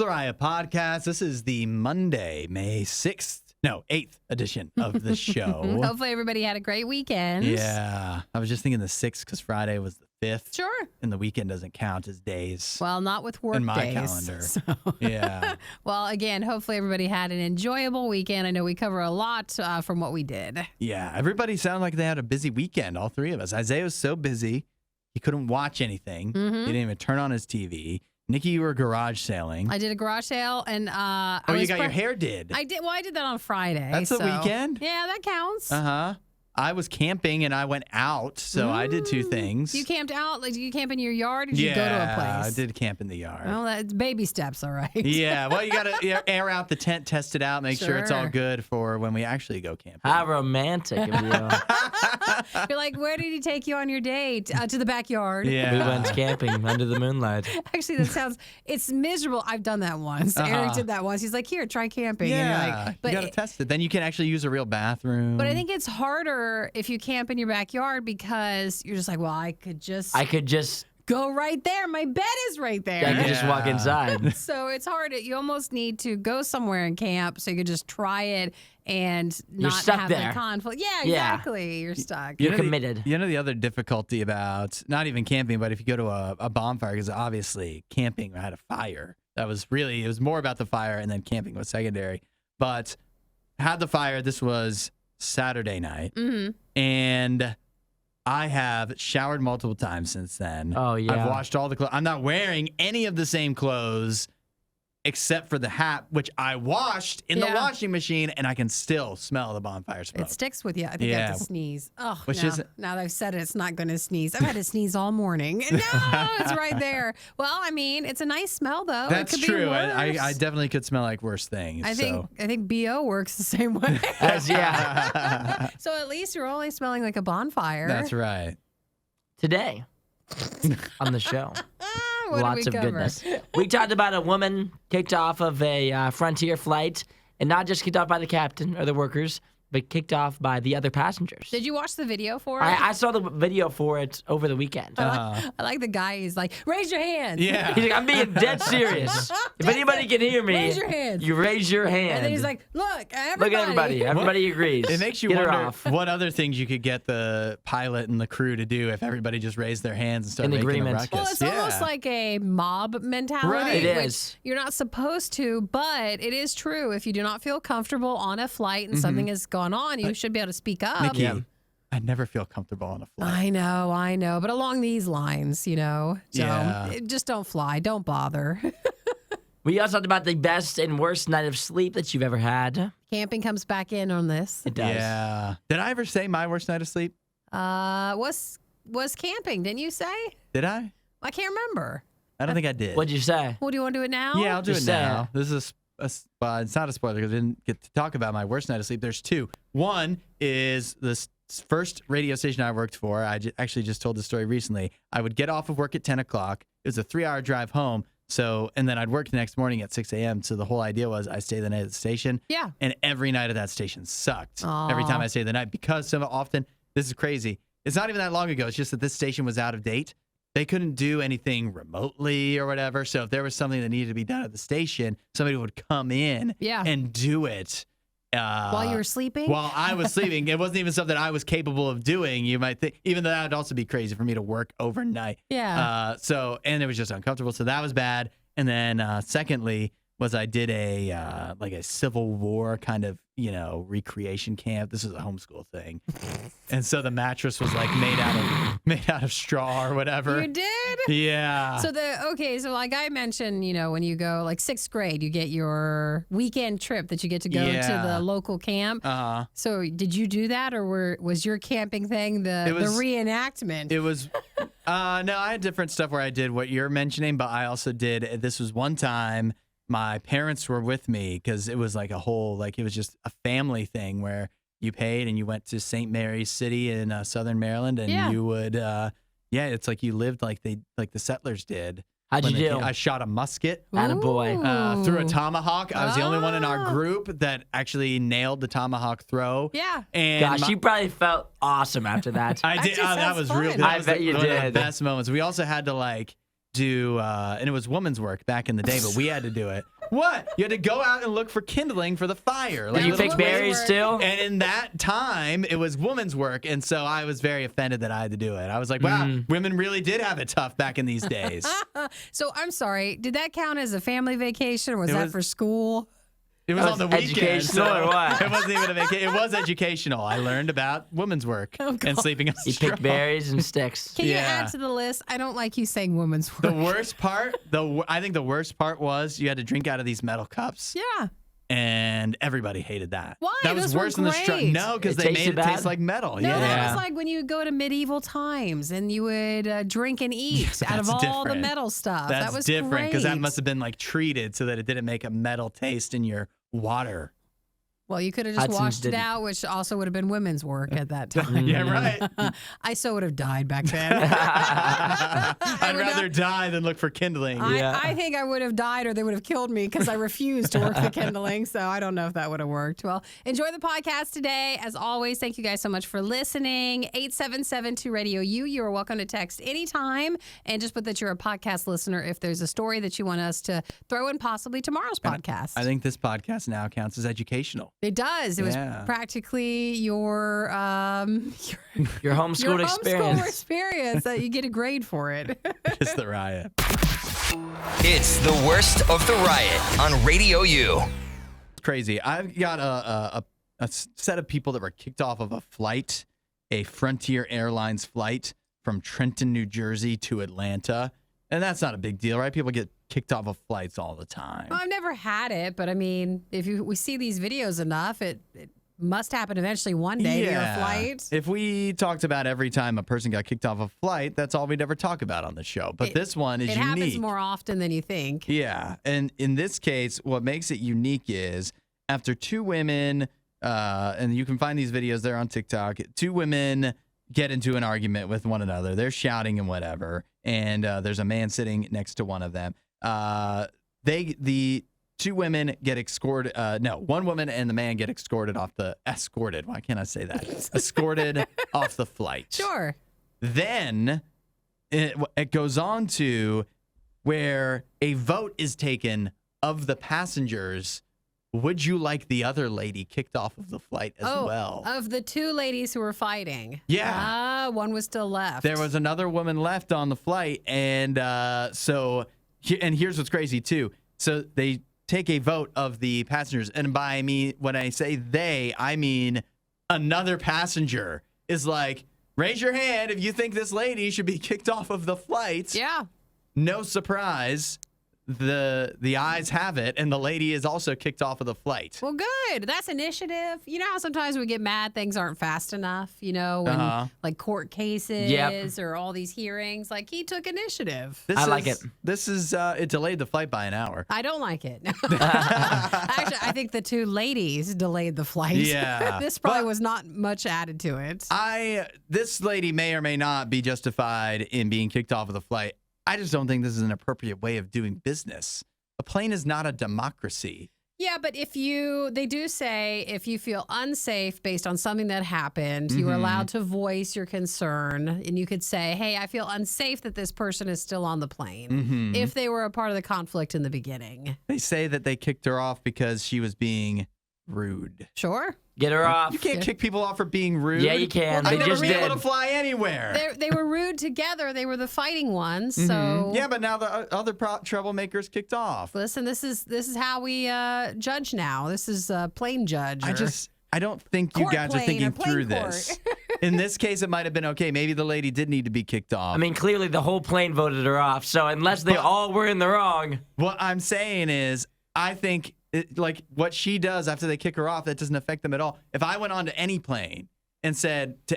Thrive Podcast. This is the Monday, May 8th edition of the show. Hopefully everybody had a great weekend. Yeah. I was just thinking the 6th because Friday was the 5th. Sure. And the weekend doesn't count as days. Well, not with work in my days. calendar. So. Yeah. Well, again, hopefully everybody had an enjoyable weekend. I know we cover a lot from what we did. Yeah. Everybody sounded like they had a busy weekend, all three of us. Isaiah was so busy, he couldn't watch anything. He didn't even turn on his TV. Nikki, you were garage sailing. I did a garage sale, and you got your hair did. I did. Well, I did that on Friday. That's a weekend? Yeah, that counts. Uh-huh. I was camping and I went out, so I did two things. You camped out? Like, did you camp in your yard, or did you go to a place? Yeah, I did camp in the yard. Well, that's baby steps, all right. Yeah, well, you got to air out the tent, test it out, make sure it's all good for when we actually go camping. How romantic of you. You're like, where did he take you on your date? To the backyard. Yeah. We went camping under the moonlight. Actually, it's miserable. I've done that once. Eric did that once. He's like, here, try camping. Yeah, and you're like, you got to test it. Then you can actually use a real bathroom. But I think it's harder if you camp in your backyard because you're just like, well, I could just go right there. My bed is right there. I could just walk inside. So it's hard. You almost need to go somewhere and camp so you could just try it and not stuck have there. the conflict. Yeah, Yeah. exactly. You're stuck. You're committed. You know the other difficulty about not even camping, but if you go to a bonfire, because obviously camping had a fire. It was more about the fire, and then camping was secondary. But had the fire. This was Saturday night, and I have showered multiple times since then. Oh, yeah. I've washed all the clothes. I'm not wearing any of the same clothes except for the hat, which I washed in the washing machine, and I can still smell the bonfire smoke. It sticks with you. I think I have to sneeze. Oh, now that I've said it, it's not going to sneeze. I've had to sneeze all morning. No, it's right there. Well, I mean, it's a nice smell, though. That's it could true. Be worse. I definitely could smell like worse things. I think BO works the same way. Yeah. So at least you're only smelling like a bonfire. That's right. Today on the show. What Lots did we of cover? goodness. We talked about a woman kicked off of a Frontier flight, and not just kicked off by the captain or the workers, but kicked off by the other passengers. Did you watch the video for it? I saw the video for it over the weekend. I like the guy. He's like, raise your hands. Yeah. He's like, I'm being dead serious. If anybody can hear me, Raise your hands. you raise your hand. And then he's like, look at everybody. Everybody agrees. It makes you Get her wonder off. what other things you could get the pilot and the crew to do if everybody just raised their hands and started In making agreement. a ruckus. Well, it's almost like a mob mentality. Right. It which is. You're not supposed to, but it is true. If you do not feel comfortable on a flight and something has gone on, you should be able to speak up. Nikki, I never feel comfortable on a flight. I know. But along these lines, so just don't fly. Don't bother. We also talked about the best and worst night of sleep that you've ever had. Camping comes back in on this. It does. Yeah. Did I ever say my worst night of sleep? Was camping, didn't you say? Did I? I can't remember. I don't think I did. What'd you say? Well, do you want to do it now? Yeah, I'll do Just it say now. it. This is well, it's not a spoiler because I didn't get to talk about my worst night of sleep. There's two. One is this first radio station I worked for. I actually just told the story recently. I would get off of work at 10 o'clock. It was a 3-hour drive home. And then I'd work the next morning at 6 a.m. So the whole idea was I stay the night at the station. Yeah. And every night at that station sucked. Aw. Every time I stayed the night because so often, this is crazy. It's not even that long ago. It's just that this station was out of date. They couldn't do anything remotely or whatever. So if there was something that needed to be done at the station, somebody would come in and do it. While you were sleeping? While I was sleeping. It wasn't even something I was capable of doing. You might think, even though that would also be crazy for me to work overnight. Yeah. And it was just uncomfortable. So that was bad. And then secondly was I did a Civil War kind of, recreation camp. This is a homeschool thing. And so the mattress was like made out of straw or whatever. You did? Yeah. So like I mentioned, when you go like 6th grade, you get your weekend trip that you get to go to the local camp. So did you do that, or was your camping thing the reenactment? It was no, I had different stuff where I did what you're mentioning, but I also did, this was one time my parents were with me because it was like it was just a family thing where you paid and you went to St. Mary's City in southern Maryland, and you would, it's like you lived like the settlers did. How'd you do? I shot a musket. Attaboy. Threw a tomahawk. I was the only one in our group that actually nailed the tomahawk throw. Yeah. And Gosh, you probably felt awesome after that. I did. That was fun. real. I bet you one of the did. best moments. We also had to do, and it was woman's work back in the day, but we had to do it. What? You had to go out and look for kindling for the fire. Did you pick berries too? And in that time, it was woman's work, and so I was very offended that I had to do it. I was like, wow, women really did have it tough back in these days. So I'm sorry, did that count as a family vacation, or was that for school? It was on the weekend. Educational or what? It wasn't even a vacation. It was educational. I learned about women's work and sleeping on You straw. picked berries and sticks. Can you add to the list? I don't like you saying women's work. The worst part, I think the worst part was you had to drink out of these metal cups. Yeah. And everybody hated that. Why? That was Those worse were than the straw. great. No, because It they made tasted it taste bad? like metal. No, yeah. that was like when you would go to medieval times and you would drink and eat out of That's all the different. metal stuff. That's that was different because that great. must have been like treated so that it didn't make a metal taste in your water. Well, you could have just Hudson's washed it didn't. out, which also would have been women's work at that time. Yeah, right. I so would have died back then. I'd rather die than look for kindling. I think I would have died or they would have killed me because I refused to work the kindling. So I don't know if that would have worked. Well, enjoy the podcast today. As always, thank you guys so much for listening. 877-2-RADIO-U. You are welcome to text anytime and just put that you're a podcast listener if there's a story that you want us to throw in possibly tomorrow's podcast. I think this podcast now counts as educational. It does. It was practically your Your homeschool experience. experience that you get a grade for it. It's the riot. It's the worst of the riot on Radio U. It's crazy. I've got a set of people that were kicked off of a flight, a Frontier Airlines flight from Trenton, New Jersey to Atlanta. And that's not a big deal, right? People get kicked off of flights all the time. Well, I've never had it, but I mean, if we see these videos enough, it must happen eventually one day to your flight. If we talked about every time a person got kicked off a flight, that's all we'd ever talk about on the show. But this one is unique. It happens more often than you think. Yeah. And in this case, what makes it unique is after two women, and you can find these videos there on TikTok, two women get into an argument with one another. They're shouting and whatever. And there's a man sitting next to one of them. The two women get escorted. One woman and the man get escorted. Why can't I say that? Escorted off the flight. Sure. Then it goes on to where a vote is taken of the passengers. Would you like the other lady kicked off of the flight as well? Of the two ladies who were fighting. Yeah. One was still left. There was another woman left on the flight. And here's what's crazy, too. So they take a vote of the passengers. And when I say they, I mean another passenger is like, raise your hand if you think this lady should be kicked off of the flight. Yeah. No surprise. The ayes have it, and the lady is also kicked off of the flight. Well, good. That's initiative. You know how sometimes we get mad things aren't fast enough, when like court cases or all these hearings, like he took initiative. I like it. This is it delayed the flight by an hour. I don't like it. Actually, I think the two ladies delayed the flight. Yeah. This probably was not much added to it. This lady may or may not be justified in being kicked off of the flight. I just don't think this is an appropriate way of doing business. A plane is not a democracy. Yeah, but they do say if you feel unsafe based on something that happened, you are allowed to voice your concern. And you could say, hey, I feel unsafe that this person is still on the plane if they were a part of the conflict in the beginning. They say that they kicked her off because she was being rude. Sure. Get her off. You can't kick people off for being rude. Yeah, you can. I'd They never just be did. able to fly anywhere. They were rude together. They were the fighting ones. So Yeah, but now the other troublemakers kicked off. listen, this is how we judge now. This is plane judge. I don't think you Court guys are plane thinking or plane through court. this. In this case, it might have been okay. Maybe the lady did need to be kicked off. I mean, clearly the whole plane voted her off. So unless they all were in the wrong. What I'm saying is, I think like what she does after they kick her off, that doesn't affect them at all. If I went on to any plane and said to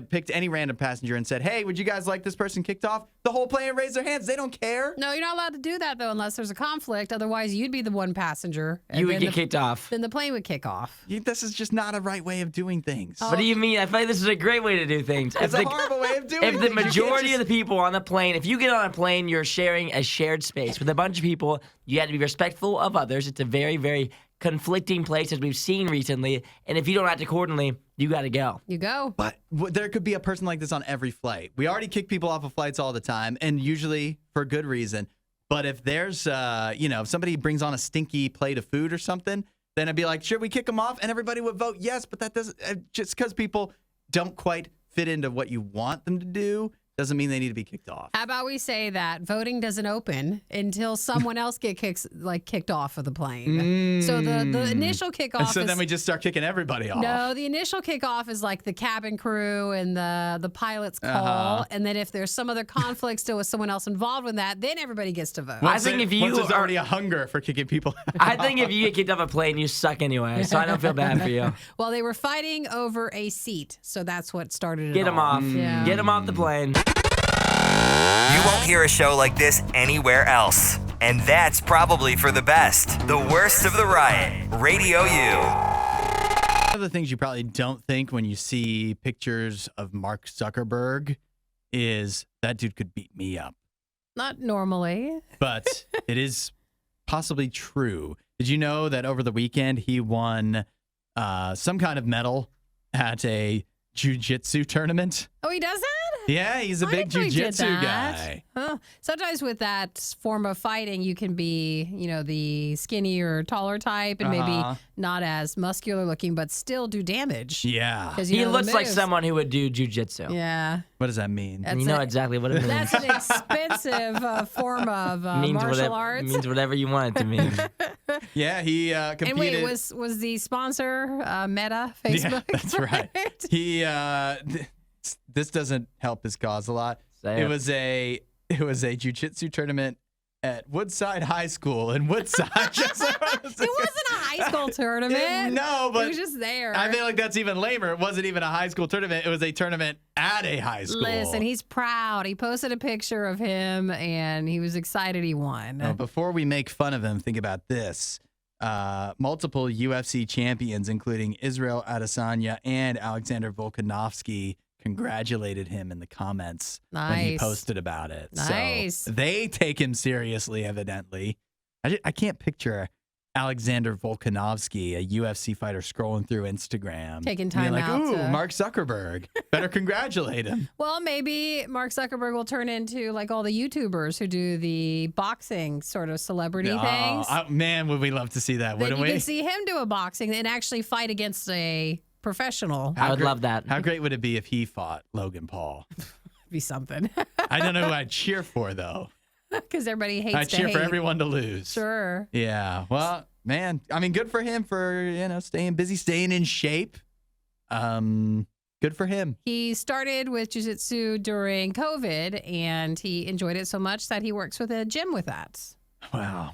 picked any random passenger and said, hey, would you guys like this person kicked off? The whole plane raised their hands. They don't care. No, you're not allowed to do that, though, unless there's a conflict. Otherwise, you'd be the one passenger. and You would then get kicked off. Then the plane would kick off. This is just not a right way of doing things. What do you mean? I feel like this is a great way to do things. It's a horrible way of doing If things. the You can't majority of just- the people on the plane, if you get on a plane, you're sharing a shared space with a bunch of people. You have to be respectful of others. It's a very, very conflicting places we've seen recently, and if you don't act accordingly, you got to go. You go. But there could be a person like this on every flight. We already kick people off of flights all the time, and usually for good reason. But if there's, if somebody brings on a stinky plate of food or something, then I'd be like, should we kick them off? And everybody would vote yes, but that doesn't, just because people don't quite fit into what you want them to do, doesn't mean they need to be kicked off. How about we say that voting doesn't open until someone else gets kicked off of the plane? So the initial kickoff So then we just start kicking everybody off. No, the initial kickoff is like the cabin crew and the pilot's call. And then if there's some other conflict still with someone else involved with that, then everybody gets to vote. I think if you there's already a hunger for kicking people out. I think if you get kicked off a plane, you suck anyway, so I don't feel bad for you. Well, they were fighting over a seat, so that's what started it Get them all. off. Yeah. Get them off the plane. You won't hear a show like this anywhere else. And that's probably for the best. The worst of the riot. Radio U. One of the things you probably don't think when you see pictures of Mark Zuckerberg is that dude could beat me up. Not normally. But it is possibly true. Did you know that over the weekend he won some kind of medal at a jiu-jitsu tournament? Oh, he does that? Yeah, he's a big didn't know he did jiu-jitsu that. guy. Huh. Sometimes with that form of fighting, you can be, the skinnier, taller type and maybe not as muscular looking, but still do damage. Yeah. He looks like moves. someone who would do jujitsu. Yeah. What does that mean? You know exactly what it means. That's an expensive form of martial arts. Means whatever you want it to mean. Yeah, he competed. And wait, was the sponsor Meta Facebook? Yeah, that's right. He this doesn't help his cause a lot. It was a jiu-jitsu tournament at Woodside High School in Woodside. It wasn't a high school tournament. No, but it was just there. I feel like that's even lamer. It wasn't even a high school tournament. It was a tournament at a high school. Listen, he's proud. He posted a picture of him, and he was excited he won. Now, before we make fun of him, think about this. Multiple UFC champions, including Israel Adesanya and Alexander Volkanovski, congratulated him in the comments when he posted about it. Nice. So they take him seriously, evidently. I can't picture Alexander Volkanovski, a UFC fighter, scrolling through Instagram. Taking time like, out ooh, to- Mark Zuckerberg. Better congratulate him. Well, maybe Mark Zuckerberg will turn into like all the YouTubers who do the boxing sort of celebrity things. Man, would we love to see that, Then wouldn't you we? can see him do a boxing and actually fight against a professional. I would love that. How great would it be if he fought Logan Paul? Be something. I don't know who I'd cheer for, though. Because everybody hates I'd to cheer hate. for everyone to lose. Sure. Yeah. Well, man, I mean, good for him for, staying busy, staying in shape. Good for him. He started with jiu-jitsu during COVID, and he enjoyed it so much that he works with a gym with that. Wow.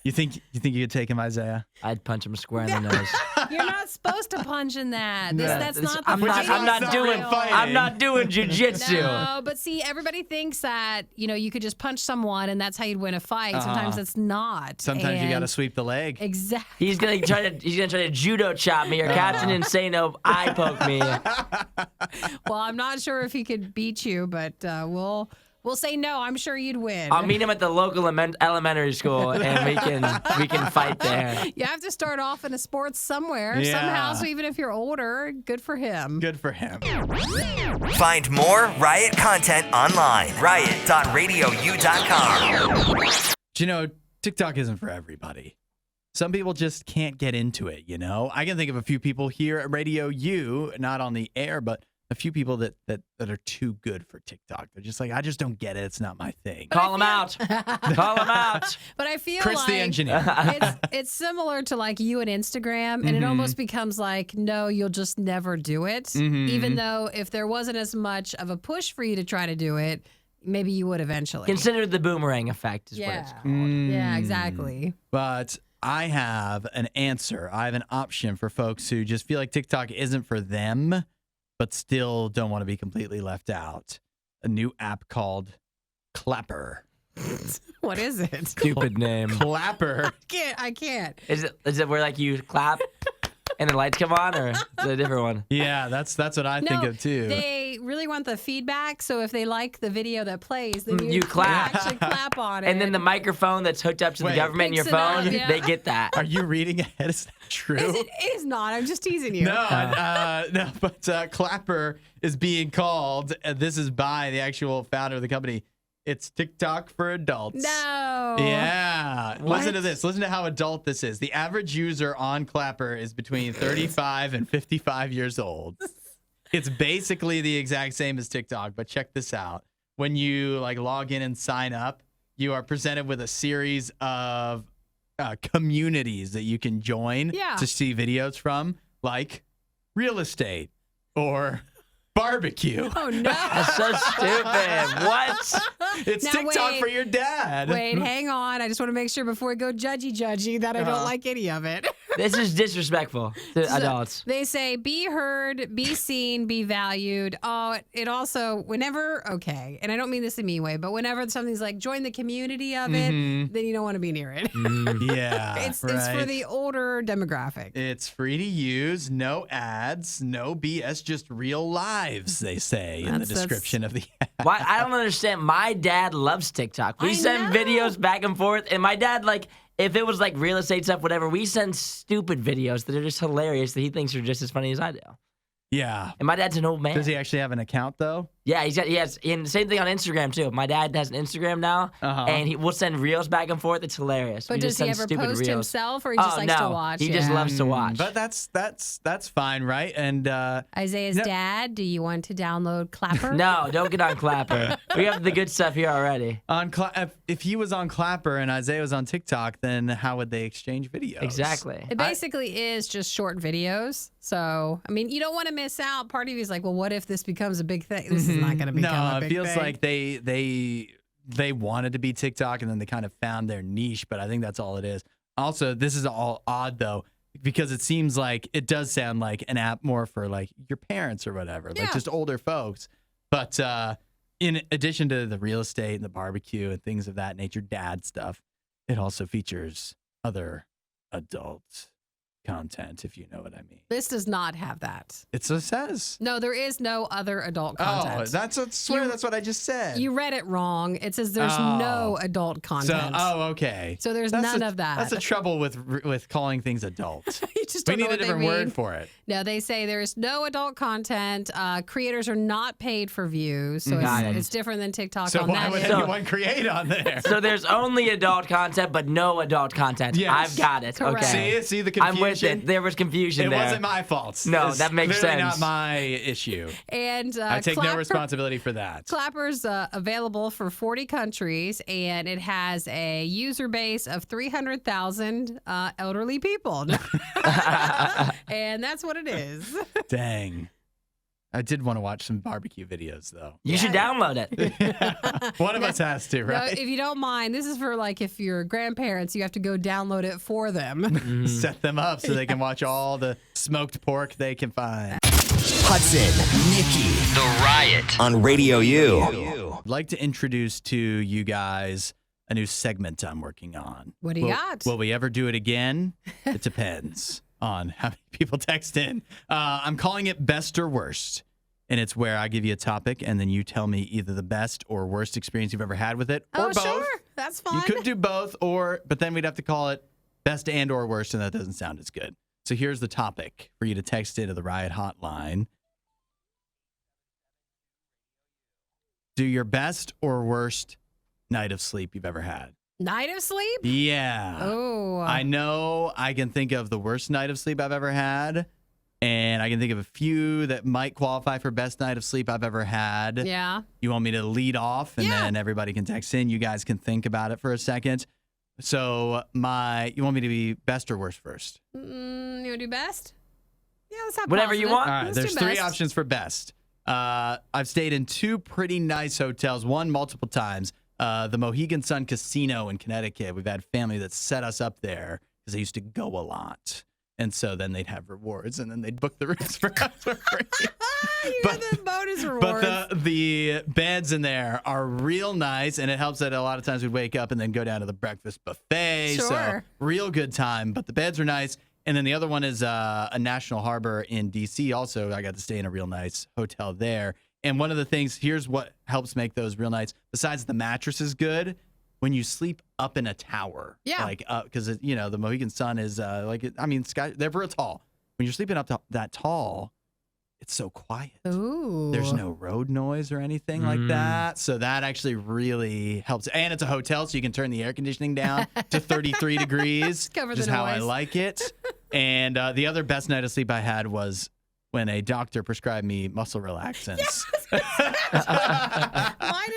You think you could take him, Isaiah? I'd punch him square in the nose. You're not supposed to punch in that. That's not the I'm fight. not doing jujitsu. No, but see, everybody thinks that, you could just punch someone and that's how you'd win a fight. Sometimes it's not. Sometimes you got to And- sweep the leg. Exactly. He's gonna try to judo chop me or Captain Insano eye poke me. Well, I'm not sure if he could beat you, but we'll say no. I'm sure you'd win. I'll meet him at the local elementary school and we can fight there. You have to start off in a sports somewhere, Yeah. somehow. So even if you're older, good for him. Good for him. Find more Riot content online. Riot.radiou.com. TikTok isn't for everybody. Some people just can't get into it, I can think of a few people here at Radio U, not on the air, but a few people that are too good for TikTok. They're just like, I just don't get it. It's not my thing. Call him out. Call him out. But I feel Chris like the engineer. it's similar to like you and Instagram, and it almost becomes like, no, you'll just never do it. Even though if there wasn't as much of a push for you to try to do it, maybe you would eventually. Consider the boomerang effect is what it's called. Yeah, exactly. But I have an answer. I have an option for folks who just feel like TikTok isn't for them, but still don't want to be completely left out. A new app called Clapper. What is it? Stupid name. Clapper. I can't. Is it where like you clap And the lights come on, or is it a different one? Yeah, that's what I think of too. They really want the feedback, so if they like the video that plays, then you clap. actually clap on it. And then the microphone that's hooked up to the government in your Picks it up, phone, yeah. they get that. Are you reading ahead? Is that true? It is not. I'm just teasing you. No, but Clapper is being called. This is by the actual founder of the company. It's TikTok for adults. No. Yeah. What? Listen to this. Listen to how adult this is. The average user on Clapper is between 35 and 55 years old. It's basically the exact same as TikTok, but check this out. When you log in and sign up, you are presented with a series of communities that you can join to see videos from, like real estate or barbecue. Oh, no. That's so stupid. What? It's Now, TikTok wait. for your dad. Wait, hang on. I just want to make sure before we go judgy that I don't like any of it. This is disrespectful to adults. They say be heard, be seen, be valued. Oh, it also, okay, and I don't mean this in a mean way, but whenever something's like join the community of it, then you don't want to be near it. Yeah. It's for the older demographic. It's free to use, no ads, no BS, just real lives, they say in the description of the app. Why? I don't understand. My dad loves TikTok. We send videos back and forth, and my dad, if it was real estate stuff, whatever, we send stupid videos that are just hilarious that he thinks are just as funny as I do. Yeah. And my dad's an old man. Does he actually have an account, though? Yeah, he has, and same thing on Instagram, too. My dad has an Instagram now, and we'll send reels back and forth. It's hilarious. But does he ever post himself, or he just likes to watch? He just loves to watch. But that's fine, right? And Isaiah's dad, do you want to download Clapper? No, don't get on Clapper. We have the good stuff here already. If he was on Clapper and Isaiah was on TikTok, then how would they exchange videos? Exactly. It basically is just short videos. So, I mean, you don't want to miss out. Part of you is like, well, what if this becomes a big thing? This is not going to become a big thing. No, it feels like they wanted to be TikTok and then they kind of found their niche, but I think that's all it is. Also, this is all odd, though, because it seems like it does sound like an app more for your parents or whatever, just older folks. But in addition to the real estate and the barbecue and things of that nature, dad stuff, it also features other adult content, if you know what I mean. This does not have that. It so says. No, there is no other adult content. Oh, that's what I just said. You read it wrong. It says there's no adult content. Okay. So there's none of that. That's the trouble with calling things adult. You just we don't know need a what they different mean. word for it. No, they say there's no adult content. Creators are not paid for views, so it's different than TikTok. So on why that would end. anyone create on there? So there's only adult content, but no adult content. Yes. I've got it. Correct. Okay. See the confusion? I'm with it. There was confusion It there. wasn't my fault. No, It's that makes clearly sense. not my issue. And I take no Clapper- responsibility for that. Clapper's available for 40 countries, and it has a user base of 300,000 elderly people. And that's what it is. Dang. I did want to watch some barbecue videos, though. You should download it. One of us has to, Now, right? if you don't mind, this is for if you're grandparents, you have to go download it for them. Set them up so they can watch all the smoked pork they can find. Hudson, Nikki, The Riot on Radio U. I'd like to introduce to you guys a new segment I'm working on. What do you got? Will we ever do it again? It depends on how many people text in. I'm calling it Best or Worst. And it's where I give you a topic and then you tell me either the best or worst experience you've ever had with it or both. Sure. That's fine. You could do both, but then we'd have to call it best and or worst, and that doesn't sound as good. So here's the topic for you to text into the Riot Hotline. Do your best or worst night of sleep you've ever had. Night of sleep? Yeah. Oh. I know I can think of the worst night of sleep I've ever had, and I can think of a few that might qualify for best night of sleep I've ever had. Yeah. You want me to lead off, and then everybody can text in. You guys can think about it for a second. So you want me to be best or worst first? You want to do best? Yeah, let's have Whatever you positive. want. All right, Let's there's do three best. options for best. I've stayed in two pretty nice hotels, one multiple times. The Mohegan Sun Casino in Connecticut. We've had family that set us up there because they used to go a lot. And so then they'd have rewards, and then they'd book the rooms for us for free. You got the bonus rewards. But the beds in there are real nice, and it helps that a lot of times we'd wake up and then go down to the breakfast buffet. So Sure. real good time. But the beds are nice, And then the other one is a National Harbor in D.C. Also, I got to stay in a real nice hotel there. And one of the things, here's what helps make those real nights. Besides the mattress is good, when you sleep up in a tower. Yeah. Like, because, the Mohegan Sun is, sky, they're real tall. When you're sleeping up that tall, it's so quiet. Ooh. There's no road noise or anything like that. So that actually really helps. And it's a hotel, so you can turn the air conditioning down to 33 degrees, Cover which the is how I noise. like it. And the other best night of sleep I had was when a doctor prescribed me muscle relaxants. Mine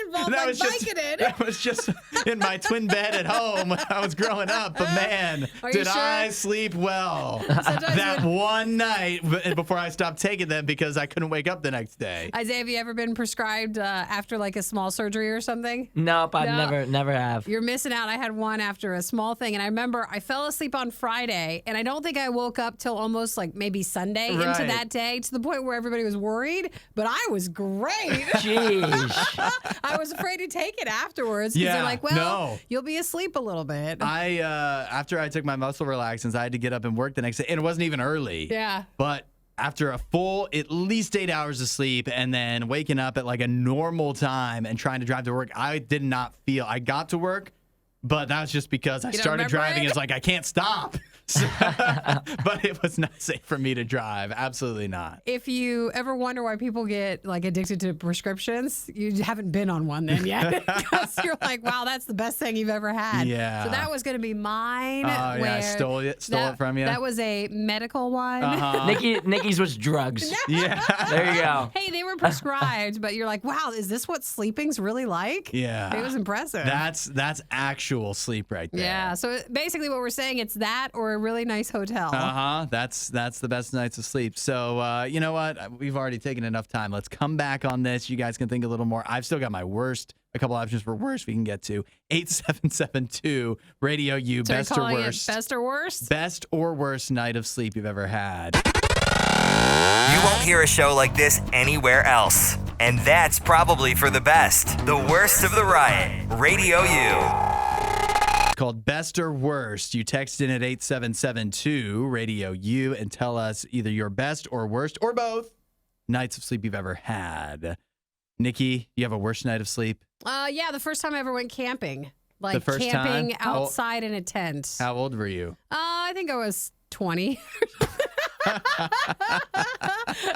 involved like Vicodin. That was just in my twin bed at home when I was growing up. But man, Are you did sure? I sleep well that one night before I stopped taking them because I couldn't wake up the next day. Isaiah, have you ever been prescribed after like a small surgery or something? Nope, I No. never have. You're missing out. I had one after a small thing, and I remember I fell asleep on Friday, and I don't think I woke up till almost like maybe Sunday into Right. that day, to the point where everybody was worried, but I was great. Jeez. I was afraid to take it afterwards because they're like, well, no. you'll be asleep a little bit. After I took my muscle relaxants, I had to get up and work the next day, and it wasn't even early. Yeah. But after a full at least 8 hours of sleep and then waking up at like a normal time and trying to drive to work, I did not feel. I got to work, but that was just because I don't started remember driving. it? It's like I can't stop. So, but it was not safe for me to drive. Absolutely not. If you ever wonder why people get like addicted to prescriptions, you haven't been on one then yet. Because you're like, wow, that's the best thing you've ever had. Yeah. So that was going to be mine. Oh, yeah, I stole it from you. That was a medical one. Uh-huh. Nikki's was drugs. Yeah. There you go. Hey, they were prescribed, but you're like, wow, is this what sleeping's really like? Yeah. It was impressive. That's actual sleep right there. Yeah. So basically what we're saying, it's that or a really nice hotel. That's the best nights of sleep. So you know what? We've already taken enough time. Let's come back on this. You guys can think a little more. I've still got my worst. A couple options for worst we can get to. 8772 Radio U. So Best you're or calling it worst? best or worst? Best or worst night of sleep you've ever had. You won't hear a show like this anywhere else. And that's probably for the best. The worst of the riot. Radio U. Called Best or Worst. You text in at 8772 Radio U and tell us either your best or worst or both nights of sleep you've ever had. Nikki, you have a worst night of sleep? Yeah, the first time I ever went camping. Like The first camping time? outside in a tent. How old were you? I think I was 20.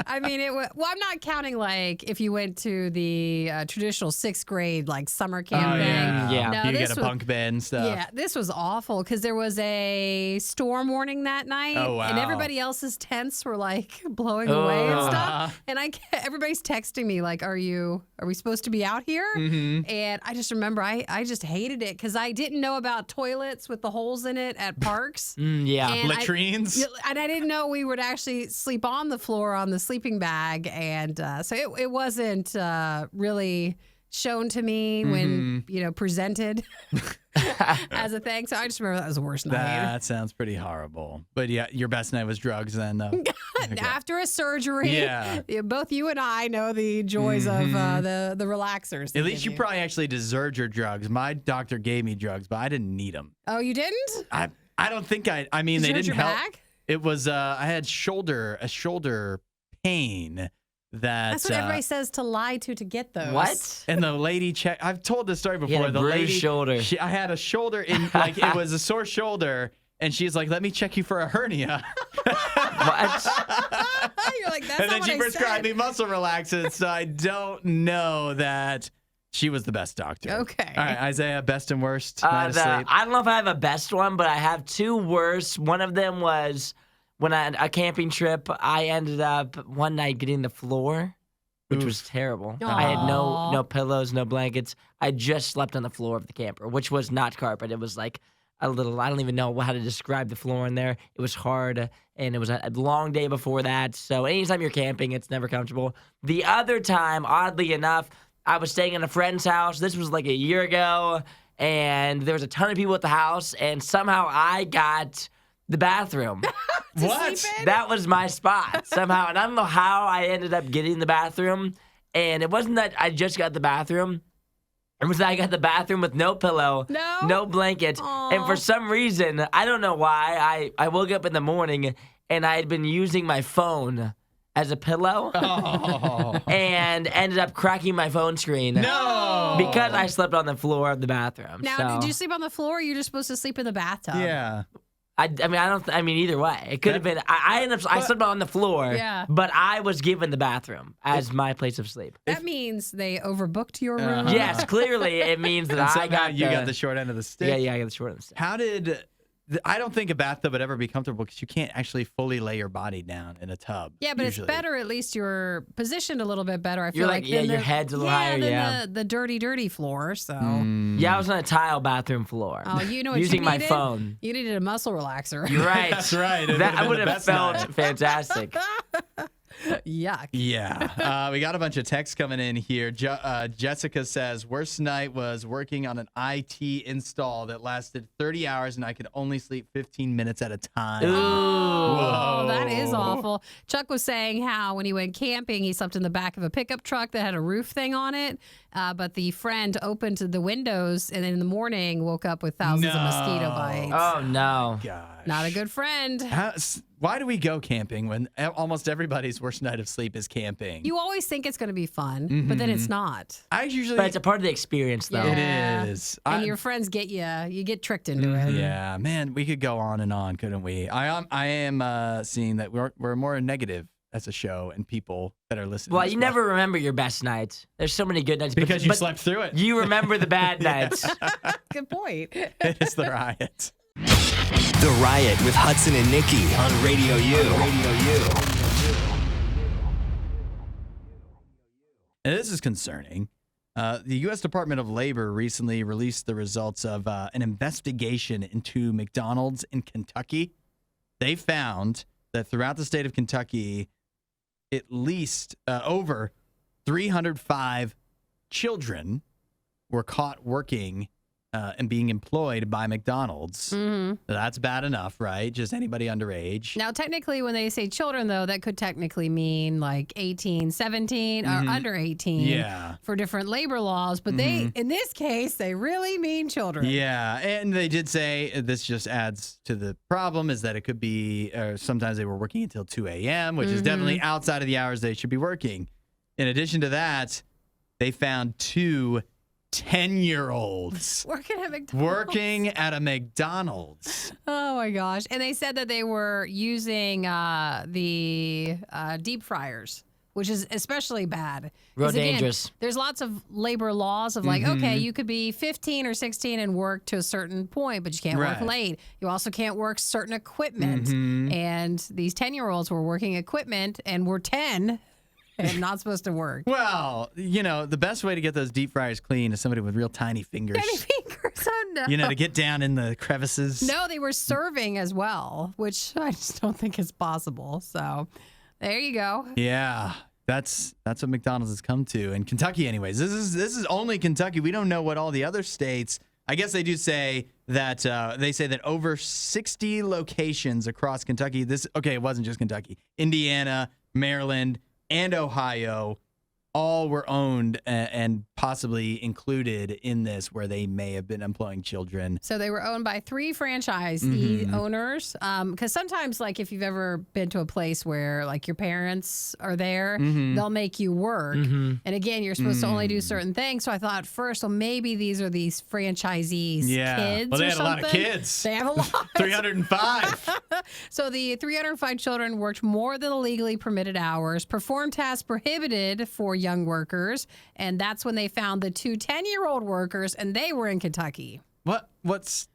I mean, well, I'm not counting like if you went to the traditional 6th grade like summer camp thing. Yeah. No, You this get a was- bunk bed and stuff. Yeah, this was awful because there was a storm warning that night, Oh, wow. and everybody else's tents were like blowing away and stuff. And everybody's texting me like, "Are we supposed to be out here?" Mm-hmm. And I just remember I just hated it because I didn't know about toilets with the holes in it at parks. Yeah. And Latrines? and I didn't know we would actually sleep on the floor on the sleeping bag, and so it wasn't really shown to me when presented as a thing. So I just remember that was the worst night. That sounds pretty horrible. But yeah, your best night was drugs then, though. After a surgery, Yeah. both you and I know the joys of the relaxers. they At least give you probably actually deserved your drugs. My doctor gave me drugs, but I didn't need them. Oh, you didn't? I don't think I mean, Did they you hurt didn't your help. back? It was I had a shoulder pain that That's what everybody says to lie to get those. What? and the lady checked. I've told this story He before. had a The bruised lady shoulder. I had a shoulder in like it was a sore shoulder, and she's like, "Let me check you for a hernia." What? You're like, that's And not then what she I prescribed said. me muscle relaxants. So I don't know that she was the best doctor. Okay. All right, Isaiah, best and worst night of sleep. I don't know if I have a best one, but I have two worst. One of them was when I had a camping trip. I ended up one night getting the floor, which was terrible. I had no pillows, no blankets. I just slept on the floor of the camper, which was not carpet. It was like a little, I don't even know how to describe the floor in there. It was hard, and it was a long day before that. So anytime you're camping, it's never comfortable. The other time, oddly enough, I was staying in a friend's house. This was like a year ago, and there was a ton of people at the house, and somehow I got the bathroom. What? That was my spot somehow, and I don't know how I ended up getting the bathroom. And it wasn't that I just got the bathroom. I got the bathroom with no pillow, no blanket, and for some reason, I don't know why, I woke up in the morning and I had been using my phone as a pillow and ended up cracking my phone screen. No! Because I slept on the floor of the bathroom. Now, did you sleep on the floor or you're just supposed to sleep in the bathtub? Yeah. I mean, either way. It could have been, I slept on the floor, but I was given the bathroom as my place of sleep. That means they overbooked your room? Yes, clearly it means that you got the short end of the stick. Yeah, I got the short end of the stick. How did... I don't think a bathtub would ever be comfortable because you can't actually fully lay your body down in a tub. Yeah, but usually. It's better. At least you're positioned a little bit better. I feel You're like your head's a little higher. Than the dirty floor. So yeah, I was on a tile bathroom floor. Oh, you know what using you my needed? phone. You needed a muscle relaxer. You're right. That's right. That would have felt fantastic. Yuck. Yeah. We got a bunch of texts coming in here. Jessica says, worst night was working on an IT install that lasted 30 hours and I could only sleep 15 minutes at a time. Ooh. Oh, that is awful. Chuck was saying how when he went camping, he slept in the back of a pickup truck that had a roof thing on it. But the friend opened the windows and then in the morning woke up with thousands of mosquito bites. Oh, no. Gosh. Not a good friend. Why do we go camping when almost everybody's worst night of sleep is camping? You always think it's going to be fun, but then it's not. But it's a part of the experience, though. Yeah. It is. And your friends get you. You get tricked into it. Yeah, man, we could go on and on, couldn't we? I am seeing that we're more negative as a show and people that are listening. Well, you never remember your best nights. There's so many good nights. Because you slept through it. You remember the bad nights. Good point. It's the Riot. The Riot with Hudson and Nikki on Radio U. And this is concerning. The U.S. Department of Labor recently released the results of an investigation into McDonald's in Kentucky. They found that throughout the state of Kentucky, at least over 305 children were caught working and being employed by McDonald's. Mm-hmm. That's bad enough, right? Just anybody underage. Now, technically, when they say children, though, that could technically mean like 18, 17, or under 18 for different labor laws. But they, in this case, they really mean children. Yeah, and they did say this just adds to the problem is that it could be sometimes they were working until 2 a.m., which is definitely outside of the hours they should be working. In addition to that, they found 2 10-year-olds working at a McDonald's. Oh my gosh. And they said that they were using the deep fryers, which is especially bad. Real dangerous. There's lots of labor laws of like, okay, you could be 15 or 16 and work to a certain point, but you can't work late. You also can't work certain equipment. And these 10-year-olds were working equipment and were 10 and not supposed to work. Well, you know, the best way to get those deep fryers clean is somebody with real tiny fingers. Tiny fingers, oh no. You know, to get down in the crevices. No, they were serving as well, which I just don't think is possible. So there you go. Yeah. That's what McDonald's has come to in Kentucky anyways. This is only Kentucky. We don't know what all the other states. I guess they do say that over 60 locations across Kentucky. It wasn't just Kentucky. Indiana, Maryland, and Ohio all were owned and possibly included in this where they may have been employing children. So they were owned by 3 franchise owners. Because sometimes, like, if you've ever been to a place where, like, your parents are there, they'll make you work. And again, you're supposed to only do certain things. So I thought first, well, maybe these are these franchisees' kids. Well, they or had something. a lot of kids. They have a lot. 305. So the 305 children worked more than the legally permitted hours, performed tasks prohibited for young workers, and that's when they found the 2 10-year-old workers, and they were in Kentucky. What's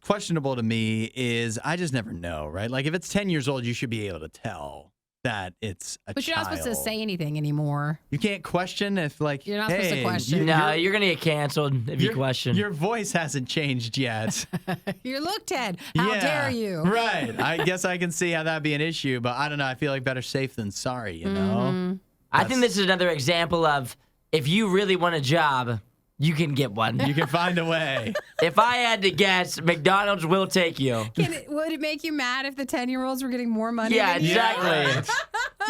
questionable to me is I just never know, right? Like if it's 10 years old, you should be able to tell that it's a child. But you're not supposed to say anything anymore. You can't question if like you're not supposed to question. No, you're gonna get canceled if you question. Your voice hasn't changed yet. You look, Ted. How dare you? Right. I guess I can see how that'd be an issue, but I don't know. I feel like better safe than sorry, you know? I think this is another example of if you really want a job, you can get one. You can find a way. If I had to guess, McDonald's will take you. Would it make you mad if the 10-year-olds were getting more money? Yeah, than you? exactly.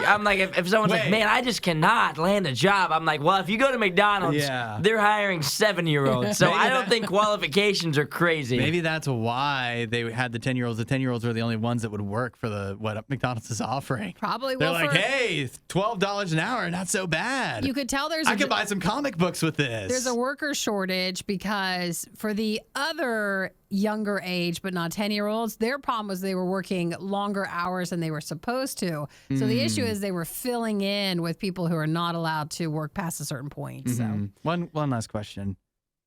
I'm like, if someone's like, man, I just cannot land a job. I'm like, well, if you go to McDonald's, they're hiring 7-year-olds. So I don't think qualifications are crazy. Maybe that's why they had the 10-year-olds. The 10-year-olds were the only ones that would work for what McDonald's is offering. Probably. They're like, hey, $12 an hour, not so bad. You could tell I could buy some comic books with this. There's a worker shortage because for the other younger age, but not 10-year-olds, their problem was they were working longer hours than they were supposed to. So the issue is they were filling in with people who are not allowed to work past a certain point. So one last question.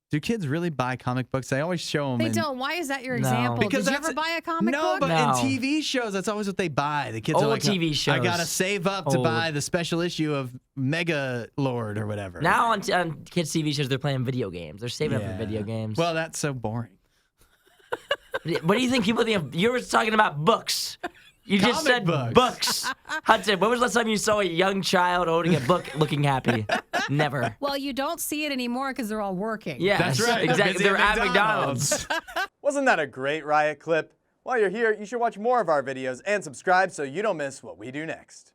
Do kids really buy comic books? They always show them. They don't. Why is that your example? Because Did you ever buy a comic book? No, but in TV shows, that's always what they buy. The kids Old are like, TV shows. I gotta save up to buy the special issue of Mega Lord or whatever. Now on kids' TV shows, they're playing video games. They're saving up for video games. Well, that's so boring. What do you think people think? You were talking about books. You just said books. Hudson, when was the last time you saw a young child holding a book looking happy? Never. Well, you don't see it anymore because they're all working. Yeah, that's right. Exactly. They're at McDonald's. Wasn't that a great Riot clip? While you're here, you should watch more of our videos and subscribe so you don't miss what we do next.